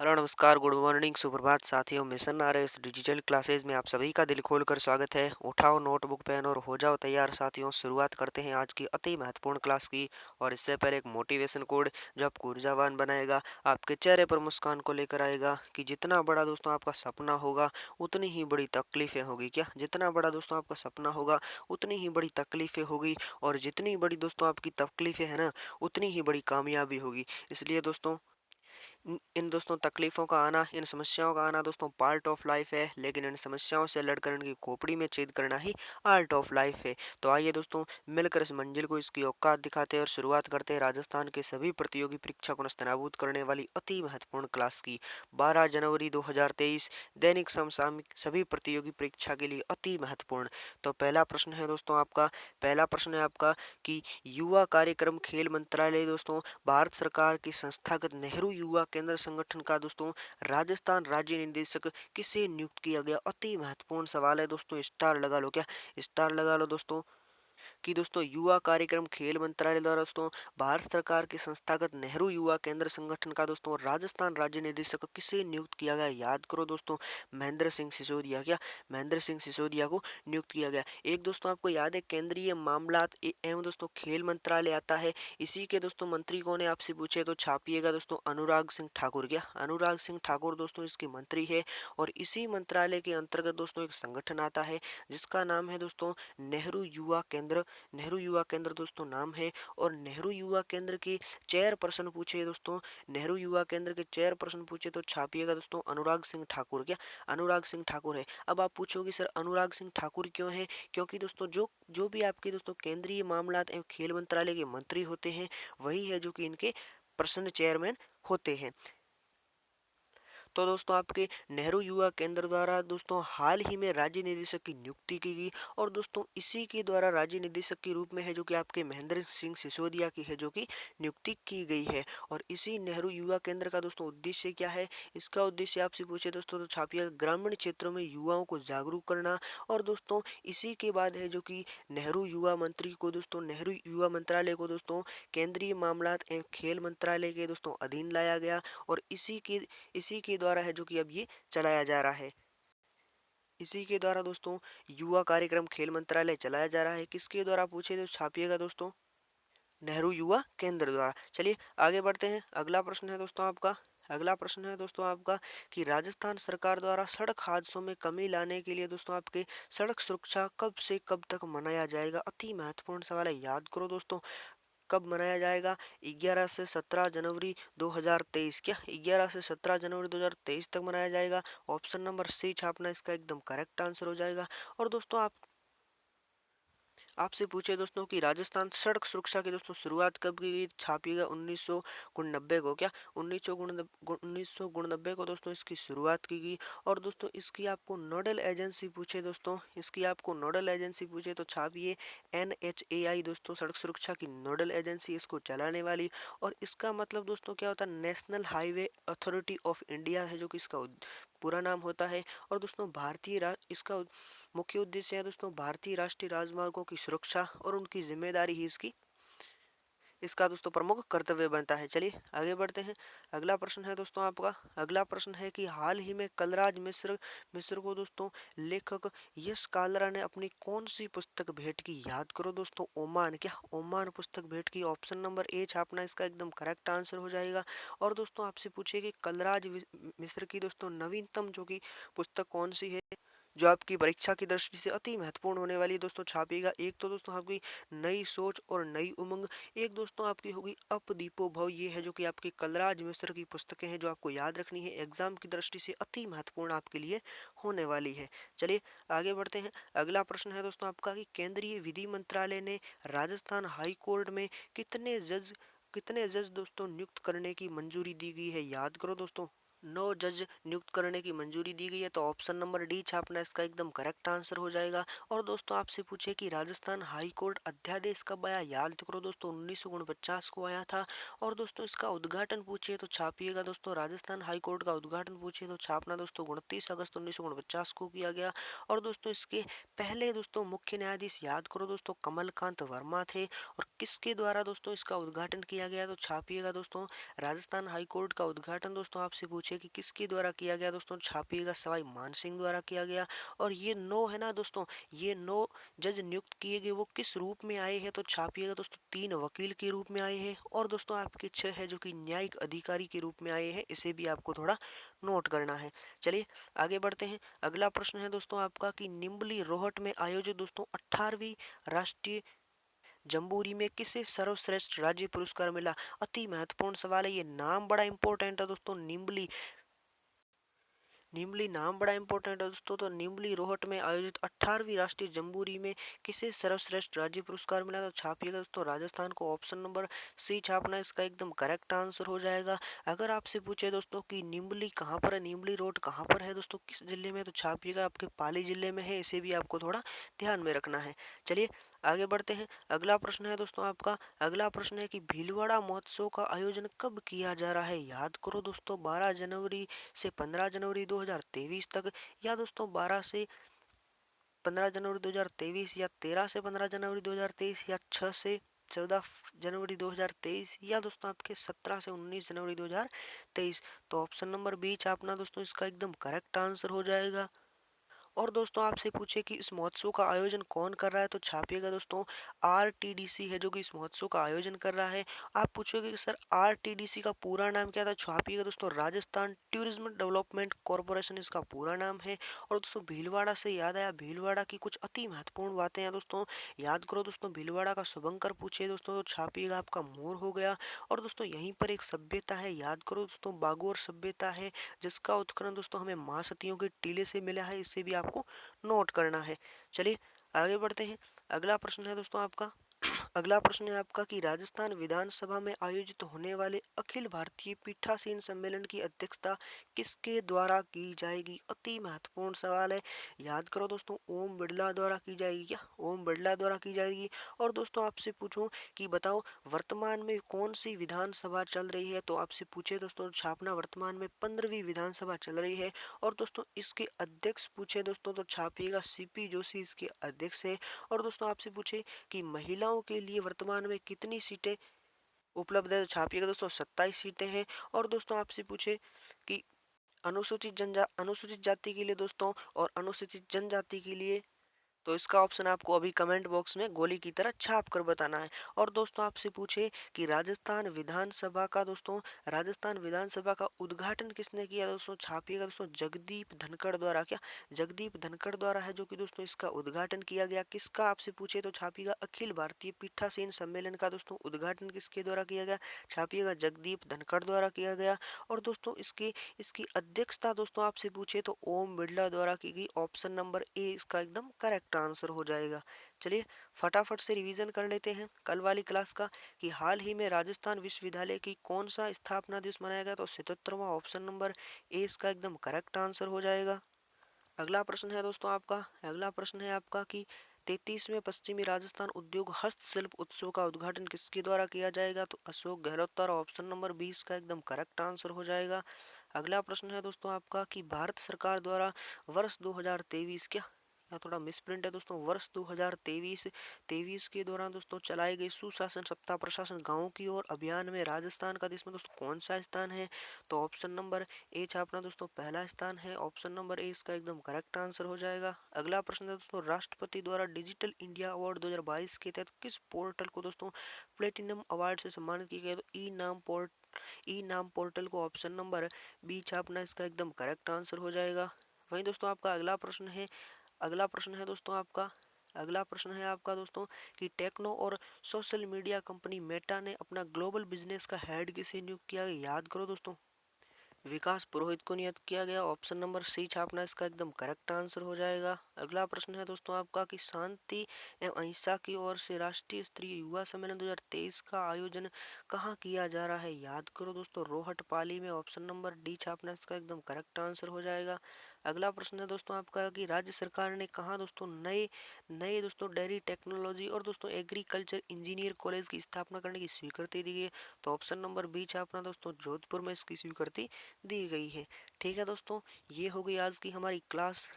Hello नमस्कार good morning सुप्रभात साथियों। मिशन आरएस डिजिटल क्लासेस में आप सभी का दिल खोलकर स्वागत है। उठाओ नोटबुक पेन और हो जाओ तैयार साथियों। शुरुआत करते हैं आज की अति महत्वपूर्ण क्लास की। और इससे पहले एक मोटिवेशन कोड जो आपको ऊर्जावान बनाएगा, आपके चेहरे पर मुस्कान को लेकर आएगा कि जितना बड़ा दोस्तों आपका सपना होगा उतनी ही बड़ी तकलीफें होगी। क्या जितना बड़ा दोस्तों आपका सपना होगा उतनी ही बड़ी तकलीफें होगी, और जितनी बड़ी दोस्तों आपकी तकलीफें है ना उतनी ही बड़ी कामयाबी होगी। इसलिए दोस्तों इन दोस्तों तकलीफ़ों का आना, इन समस्याओं का आना दोस्तों पार्ट ऑफ लाइफ है, लेकिन इन समस्याओं से लड़कर इनकी खोपड़ी में छेद करना ही आर्ट ऑफ लाइफ है। तो आइए दोस्तों मिलकर इस मंजिल को इसकी औकात दिखाते हैं और शुरुआत करते हैं राजस्थान के सभी प्रतियोगी परीक्षा को नस्तनाबूद करने वाली अति महत्वपूर्ण क्लास की। 12 जनवरी 2023 दैनिक समसामयिक सभी प्रतियोगी परीक्षा के लिए अति महत्वपूर्ण। तो पहला प्रश्न है आपका कि युवा कार्यक्रम खेल मंत्रालय दोस्तों भारत सरकार की संस्थागत नेहरू युवा केंद्र संगठन का दोस्तों राजस्थान राज्य निदेशक किसे नियुक्त किया गया। अति महत्वपूर्ण सवाल है दोस्तों। स्टार लगा लो, क्या स्टार लगा लो दोस्तों कि दोस्तों युवा कार्यक्रम खेल मंत्रालय द्वारा दोस्तों भारत सरकार के संस्थागत नेहरू युवा केंद्र संगठन का दोस्तों राजस्थान राज्य निदेशक किसे नियुक्त किया गया। याद करो दोस्तों, महेंद्र सिंह सिसोदिया। क्या महेंद्र सिंह सिसोदिया को नियुक्त किया गया। एक दोस्तों आपको याद है केंद्रीय मामलात एवं दोस्तों खेल मंत्रालय आता है, इसी के दोस्तों मंत्री कौन है आपसे पूछे तो छापिएगा दोस्तों अनुराग सिंह ठाकुर। क्या अनुराग सिंह ठाकुर दोस्तों इसके मंत्री है। और इसी मंत्रालय के अंतर्गत दोस्तों एक संगठन आता है जिसका नाम है दोस्तों नेहरू युवा केंद्र। नेहरू युवा केंद्र दोस्तों नाम है। और नेहरू युवा केंद्र के चेयरपर्सन पूछे दोस्तों, नेहरू युवा केंद्र के चेयरपर्सन पूछे तो छापिएगा दोस्तों अनुराग सिंह ठाकुर। क्या अनुराग सिंह ठाकुर है। अब आप पूछोगे सर अनुराग सिंह ठाकुर क्यों है, क्योंकि दोस्तों जो जो भी आपके दोस्तों केंद्रीय मामलात एवं खेल मंत्रालय के मंत्री होते हैं वही है जो कि इनके पर्सनल चेयरमैन होते हैं। तो दोस्तों आपके नेहरू युवा केंद्र द्वारा दोस्तों हाल ही में राज्य निदेशक की नियुक्ति की गई। और दोस्तों इसी के द्वारा राज्य निदेशक के रूप में है जो कि आपके महेंद्र सिंह सिसोदिया की है जो कि नियुक्ति की गई है। और इसी नेहरू युवा केंद्र का दोस्तों उद्देश्य क्या है, इसका उद्देश्य आपसे पूछे दोस्तों तो छापिए ग्रामीण क्षेत्रों में युवाओं को जागरूक करना। और दोस्तों इसी के बाद है जो कि नेहरू युवा मंत्री को दोस्तों नेहरू युवा मंत्रालय को दोस्तों केंद्रीय मामलात एवं खेल मंत्रालय के दोस्तों अधीन लाया गया। और इसी के द्वारा है जो कि अब ये चलाया जा रहा है। इसी के द्वारा दोस्तों युवा कार्यक्रम खेल मंत्रालय चलाया जा रहा है। किसके द्वारा पूछे तो छापिएगा दोस्तों नेहरू युवा केंद्र द्वारा। चलिए आगे बढ़ते हैं। अगला प्रश्न है दोस्तों आपका कि राजस्थान सरकार द्वारा सड़क हादसों में कमी लाने के लिए दोस्तों आपके सड़क सुरक्षा कब से कब तक मनाया जाएगा। अति महत्वपूर्ण सवाल है, याद करो दोस्तों कब मनाया जाएगा। 11 से 17 जनवरी 2023। क्या 11 से 17 जनवरी 2023 तक मनाया जाएगा। ऑप्शन नंबर सी छापना इसका एकदम करेक्ट आंसर हो जाएगा। और दोस्तों आपसे पूछे दोस्तों कि राजस्थान सड़क सुरक्षा की दोस्तों शुरुआत कब की गई, छापिएगा 1990 को। क्या 1990 को दोस्तों इसकी शुरुआत की गई। और दोस्तों इसकी आपको नोडल एजेंसी पूछे तो छापिए NHAI दोस्तों सड़क सुरक्षा की नोडल एजेंसी इसको चलाने वाली। और इसका मतलब दोस्तों क्या होता है, national highway authority of India है जो कि इसका पूरा नाम होता है। और दोस्तों इसका मुख्य उद्देश्य है दोस्तों भारतीय राष्ट्रीय राजमार्गों की सुरक्षा और उनकी जिम्मेदारी ही इसका दोस्तों प्रमुख कर्तव्य बनता है। चलिए आगे बढ़ते हैं। अगला प्रश्न है कि हाल ही में कलराज मिश्र को दोस्तों लेखक यश कालरा ने अपनी कौन सी पुस्तक भेंट की। याद करो दोस्तों ओमान। क्या ओमान पुस्तक भेंट की। ऑप्शन नंबर ए छापना इसका एकदम करेक्ट आंसर हो जाएगा। और दोस्तों आपसे पूछिए कि मिश्र की दोस्तों नवीनतम जो की पुस्तक कौन सी है जो आपकी परीक्षा की दृष्टि से अति महत्वपूर्ण होने वाली है दोस्तों छापिएगा। एक तो दोस्तों आपकी नई सोच और नई उमंग, एक दोस्तों आपकी होगी अप दीपो भव। ये है जो कि आपकी कलराज मिश्र की पुस्तकें हैं जो आपको याद रखनी है, एग्जाम की दृष्टि से अति महत्वपूर्ण आपके लिए होने वाली है। चलिए आगे बढ़ते हैं। अगला प्रश्न है दोस्तों आपका कि केंद्रीय विधि मंत्रालय ने राजस्थान हाई कोर्ट में कितने जज दोस्तों नियुक्त करने की मंजूरी दी गई है। याद करो दोस्तों 9 जज नियुक्त करने की मंजूरी दी गई है। तो ऑप्शन नंबर डी छापना इसका एकदम करेक्ट आंसर हो जाएगा। और दोस्तों आपसे पूछे कि राजस्थान हाई कोर्ट अध्यादेश कब आया। याद करो दोस्तों 1949 को आया था। और दोस्तों इसका उद्घाटन पूछिए तो छापिएगा दोस्तों राजस्थान हाई कोर्ट का उद्घाटन पूछिए तो छापना दोस्तों 29 अगस्त 1949 को किया गया। और दोस्तों इसके पहले दोस्तों मुख्य न्यायाधीश याद करो दोस्तों कमलकांत वर्मा थे। और किसके द्वारा दोस्तों इसका उद्घाटन किया गया तो छापिएगा दोस्तों राजस्थान हाई कोर्ट का उद्घाटन दोस्तों आपसे पूछे पूछे कि किसके द्वारा किया गया दोस्तों, छापिएगा सवाई मानसिंह द्वारा किया गया। और ये 9 है ना दोस्तों, ये 9 जज नियुक्त किए गए वो किस रूप में आए हैं, तो छापिएगा दोस्तों 3 वकील के रूप में आए हैं। और दोस्तों आपके 6 है जो कि न्यायिक अधिकारी के रूप में आए हैं, इसे भी आपको थोड़ा नोट करना है। चलिए आगे बढ़ते हैं। अगला प्रश्न है दोस्तों आपका कि निम्बली रोहट में आयोजित दोस्तों 18वीं राष्ट्रीय जम्बूरी में किसे सर्वश्रेष्ठ राज्य पुरस्कार मिला। अति महत्वपूर्ण सवाल है, ये नाम बड़ा इंपॉर्टेंट है दोस्तों। निम्बली निम्बली नाम बड़ा इंपॉर्टेंट है दोस्तों। तो निम्बली रोहट में आयोजित 18वीं राष्ट्रीय जम्बूरी में किसे सर्वश्रेष्ठ राज्य पुरस्कार मिला, तो छापिएगा दोस्तों राजस्थान को। ऑप्शन नंबर सी छापना इसका एकदम करेक्ट आंसर हो जाएगा। अगर आपसे पूछे दोस्तों कि निम्बली कहाँ पर है, निम्बली रोड कहाँ पर है दोस्तों, किस जिले में, तो छापिएगा आपके पाली जिले में है, इसे भी आपको थोड़ा ध्यान में रखना है। चलिए आगे बढ़ते हैं। अगला प्रश्न है दोस्तों आपका, अगला प्रश्न है कि भीलवाड़ा महोत्सव का आयोजन कब किया जा रहा है। याद करो दोस्तों, 12 जनवरी से 15 जनवरी 2023 तक, या दोस्तों 12 से 15 जनवरी 2023, या 13 से 15 जनवरी 2023, या 6 से 14 जनवरी 2023, या दोस्तों आपके 17 से 19 जनवरी 2023। तो ऑप्शन नंबर बी छापना दोस्तों इसका एकदम करेक्ट आंसर हो जाएगा। और दोस्तों आपसे पूछे कि इस महोत्सव का आयोजन कौन कर रहा है, तो छापिएगा दोस्तों आरटीडीसी है जो कि इस महोत्सव का आयोजन कर रहा है। आप पूछोगे कि सर आरटीडीसी का पूरा नाम क्या था, छापिएगा दोस्तों राजस्थान टूरिज्म डेवलपमेंट कॉरपोरेशन इसका पूरा नाम है। और दोस्तों भीलवाड़ा से याद आया, भीलवाड़ा की कुछ अति महत्वपूर्ण बातें हैं दोस्तों, याद करो दोस्तों। भीलवाड़ा का शुभंकर पूछे दोस्तों, तो छापिएगा आपका मोर हो गया। और दोस्तों यहीं पर एक सभ्यता है, याद करो दोस्तों, बागोर सभ्यता है, जिसका उत्खनन दोस्तों हमें महासतियों के टीले से मिला है, इससे भी आपको नोट करना है। चलिए आगे बढ़ते हैं। अगला प्रश्न है दोस्तों आपका अगला प्रश्न है आपका कि राजस्थान विधानसभा में आयोजित होने वाले अखिल भारतीय पीठासीन सम्मेलन की अध्यक्षता किसके द्वारा की जाएगी। अति महत्वपूर्ण सवाल है, याद करो दोस्तों, ओम बिरला द्वारा की जाएगी। क्या ओम बिरला द्वारा की जाएगी। और दोस्तों आपसे पूछूं कि बताओ वर्तमान में कौन सी विधानसभा चल रही है, तो आपसे पूछे दोस्तों छापना वर्तमान में 15वीं विधानसभा चल रही है। और दोस्तों इसके अध्यक्ष पूछे दोस्तों, तो छापिएगा सीपी जोशी इसके अध्यक्ष है। और दोस्तों आपसे पूछे कि महिलाओं के लिए वर्तमान में कितनी सीटें उपलब्ध है, तो छापिएगा दोस्तों 27 सीटें हैं। और दोस्तों आपसे पूछे कि अनुसूचित जाति के लिए दोस्तों और अनुसूचित जनजाति के लिए, तो इसका ऑप्शन आपको अभी कमेंट बॉक्स में गोली की तरह छाप कर बताना है। और दोस्तों आपसे पूछे कि राजस्थान विधानसभा का उद्घाटन किसने किया, दोस्तों छापिएगा दोस्तों जगदीप धनखड़ द्वारा। क्या जगदीप धनखड़ द्वारा है जो कि दोस्तों इसका उद्घाटन किया गया। किसका आपसे पूछे, तो छापिएगा अखिल भारतीय पीठासीन सम्मेलन का दोस्तों उद्घाटन किसके द्वारा किया गया, छापिएगा जगदीप धनखड़ द्वारा किया गया। और दोस्तों इसकी अध्यक्षता दोस्तों आपसे पूछे तो ओम बिरला द्वारा की गई। ऑप्शन नंबर ए इसका एकदम करेक्ट आंसर हो जाएगा। चलिए फटाफट से रिवीजन कर लेते हैं कल वाली क्लास का कि हाल ही में राजस्थान विश्वविद्यालय की कौन सा स्थापना दिवस मनाया गया, तो 77वां। ऑप्शन नंबर ए इसका एकदम करेक्ट आंसर हो जाएगा। अगला प्रश्न है दोस्तों आपका, अगला प्रश्न है आपका कि 33वें पश्चिमी राजस्थान उद्योग हस्तशिल्प उत्सव का उद्घाटन किसके द्वारा किया जाएगा, तो अशोक गहलोत द्वारा। ऑप्शन नंबर 20 का एकदम करेक्ट आंसर हो जाएगा। अगला प्रश्न है दोस्तों आपका कि भारत सरकार द्वारा वर्ष 2023, क्या यहाँ थोड़ा मिसप्रिंट है दोस्तों, वर्ष 2023 के दौरान दोस्तों चलाए गए सुशासन सप्ताह प्रशासन गांव की ओर अभियान में राजस्थान का देश में दोस्तों कौन सा स्थान है, तो ऑप्शन नंबर ए छापना दोस्तों पहला स्थान है। ऑप्शन नंबर ए इसका एकदम करेक्ट आंसर हो जाएगा। अगला प्रश्न है दोस्तों राष्ट्रपति द्वारा डिजिटल इंडिया अवार्ड 2022 के तहत किस पोर्टल को दोस्तों प्लेटिनम अवार्ड से सम्मानित किया गया, तो ई नाम पोर्टल को। ऑप्शन नंबर बी छापना इसका एकदम करेक्ट आंसर हो जाएगा। वहीं दोस्तों आपका अगला प्रश्न है आपका दोस्तों कि टेक्नो और सोशल मीडिया कंपनी मेटा ने अपना ग्लोबल बिजनेस का हेड किसे नियुक्त किया, याद करो दोस्तों विकास पुरोहित को नियुक्त किया गया। ऑप्शन नंबर सी छापना इसका एकदम करेक्ट आंसर हो जाएगा। अगला प्रश्न है दोस्तों आपका कि शांति एवं अहिंसा की ओर से राष्ट्रीय स्तरीय युवा सम्मेलन 2023 का आयोजन कहाँ किया जा रहा है, याद करो दोस्तों रोहट पाली में। ऑप्शन नंबर डी छापना इसका एकदम करेक्ट आंसर हो जाएगा। अगला प्रश्न है दोस्तों आपका कि राज्य सरकार ने कहाँ दोस्तों नए नए दोस्तों डेयरी टेक्नोलॉजी और दोस्तों एग्रीकल्चर इंजीनियर कॉलेज की स्थापना करने की स्वीकृति दी है, तो ऑप्शन नंबर बी छापना दोस्तों जोधपुर में इसकी स्वीकृति दी गई है। ठीक है दोस्तों, ये हो गई आज की हमारी क्लास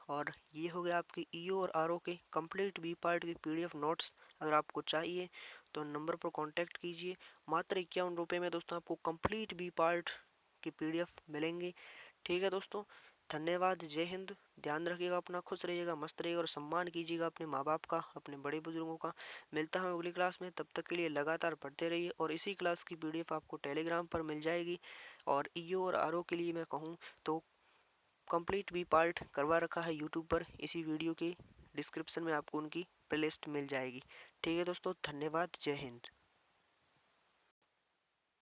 और ये हो गया आपके ईओ और आरओ के कंप्लीट बी पार्ट के पीडीएफ नोट्स। अगर आपको चाहिए तो नंबर पर कांटेक्ट कीजिए। मात्र 51 रुपये में दोस्तों आपको कंप्लीट बी पार्ट की पीडीएफ मिलेंगी। ठीक है दोस्तों, धन्यवाद, जय हिंद। ध्यान रखिएगा अपना, खुश रहिएगा, मस्त रहिएगा और सम्मान कीजिएगा अपने माँ बाप का, अपने बड़े बुजुर्गों का। मिलता हूँ अगली क्लास में, तब तक के लिए लगातार पढ़ते रहिए और इसी क्लास की पीडीएफ आपको टेलीग्राम पर मिल जाएगी। और ईओ और आरओ के लिए मैं कहूँ तो कंप्लीट भी पार्ट करवा रखा है यूट्यूब पर, इसी वीडियो के डिस्क्रिप्शन में आपको उनकी प्लेलिस्ट मिल जाएगी। ठीक है दोस्तों, धन्यवाद, जय हिंद।